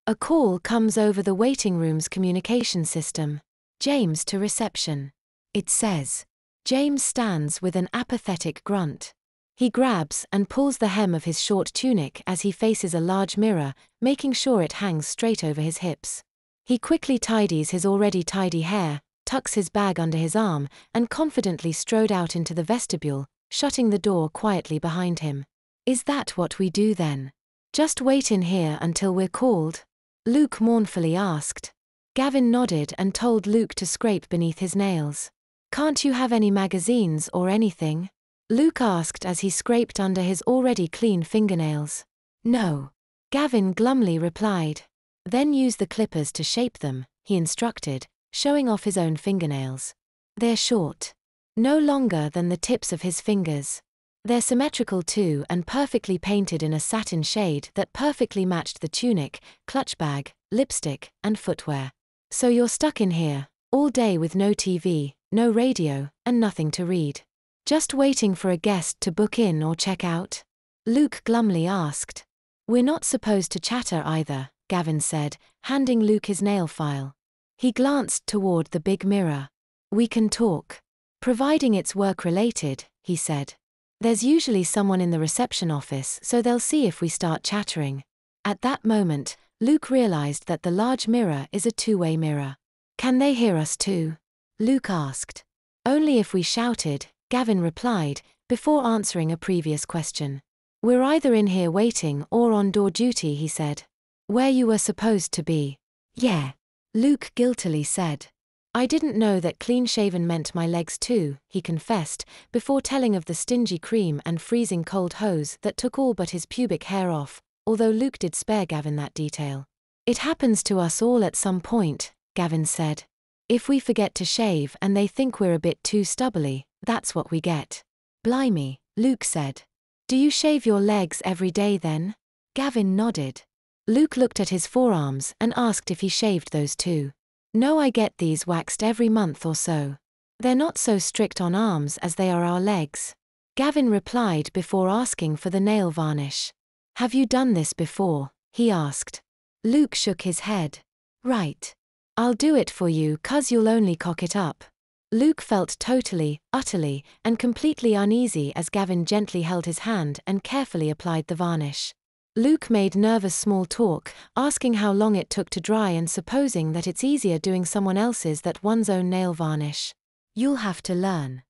A call comes over the waiting room's communication system. James to reception. It says. James stands with an apathetic grunt. He grabs and pulls the hem of his short tunic as he faces a large mirror, making sure it hangs straight over his hips. He quickly tidies his already tidy hair, tucks his bag under his arm, and confidently strode out into the vestibule, shutting the door quietly behind him. Is that what we do then? Just wait in here until we're called? Luke mournfully asked. Gavin nodded and told Luke to scrape beneath his nails. Can't you have any magazines or anything? Luke asked as he scraped under his already clean fingernails. No. Gavin glumly replied. Then use the clippers to shape them, he instructed, showing off his own fingernails. They're short. No longer than the tips of his fingers. They're symmetrical too and perfectly painted in a satin shade that perfectly matched the tunic, clutch bag, lipstick, and footwear. So you're stuck in here, all day with no TV, no radio, and nothing to read. Just waiting for a guest to book in or check out? Luke glumly asked. We're not supposed to chatter either, Gavin said, handing Luke his nail file. He glanced toward the big mirror. We can talk. Providing it's work-related, he said. There's usually someone in the reception office, so they'll see if we start chattering. At that moment, Luke realized that the large mirror is a two-way mirror. Can they hear us too? Luke asked. Only if we shouted, Gavin replied, before answering a previous question. We're either in here waiting or on door duty, he said. Where you were supposed to be. Yeah. Luke guiltily said. I didn't know that clean-shaven meant my legs too, he confessed, before telling of the stingy cream and freezing cold hose that took all but his pubic hair off, although Luke did spare Gavin that detail. It happens to us all at some point, Gavin said. If we forget to shave and they think we're a bit too stubbly, that's what we get. Blimey, Luke said. Do you shave your legs every day then? Gavin nodded. Luke looked at his forearms and asked if he shaved those too. No, I get these waxed every month or so. They're not so strict on arms as they are our legs. Gavin replied before asking for the nail varnish. Have you done this before? He asked. Luke shook his head. Right. I'll do it for you 'cause you'll only cock it up. Luke felt totally, utterly, and completely uneasy as Gavin gently held his hand and carefully applied the varnish. Luke made nervous small talk, asking how long it took to dry and supposing that it's easier doing someone else's than one's own nail varnish. You'll have to learn.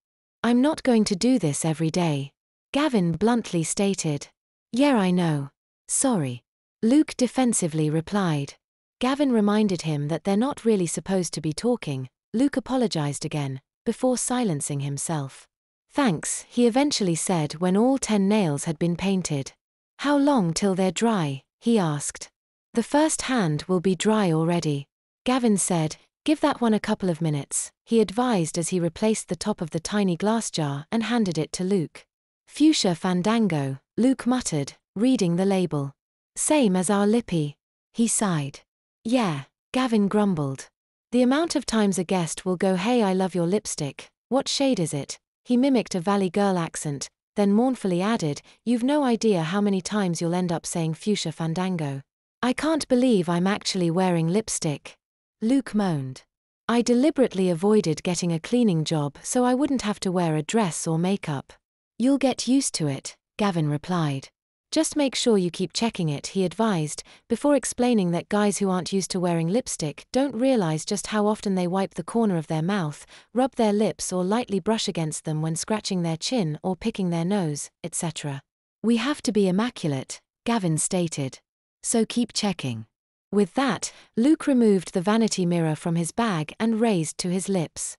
I'm not going to do this every day. Gavin bluntly stated. Yeah, I know. Sorry. Luke defensively replied. Gavin reminded him that they're not really supposed to be talking. Luke apologized again, before silencing himself. Thanks, he eventually said when all 10 nails had been painted. How long till they're dry? He asked. The first hand will be dry already. Gavin said, give that one a couple of minutes, he advised as he replaced the top of the tiny glass jar and handed it to Luke. Fuchsia Fandango, Luke muttered, reading the label. Same as our lippy. He sighed. Yeah, Gavin grumbled. The amount of times a guest will go, hey, I love your lipstick, what shade is it? He mimicked a Valley Girl accent, then mournfully added, you've no idea how many times you'll end up saying Fuchsia Fandango. I can't believe I'm actually wearing lipstick. Luke moaned. I deliberately avoided getting a cleaning job so I wouldn't have to wear a dress or makeup. You'll get used to it, Gavin replied. Just make sure you keep checking it, he advised, before explaining that guys who aren't used to wearing lipstick don't realize just how often they wipe the corner of their mouth, rub their lips or lightly brush against them when scratching their chin or picking their nose, etc. We have to be immaculate, Gavin stated. So keep checking. With that, Luke removed the vanity mirror from his bag and raised to his lips.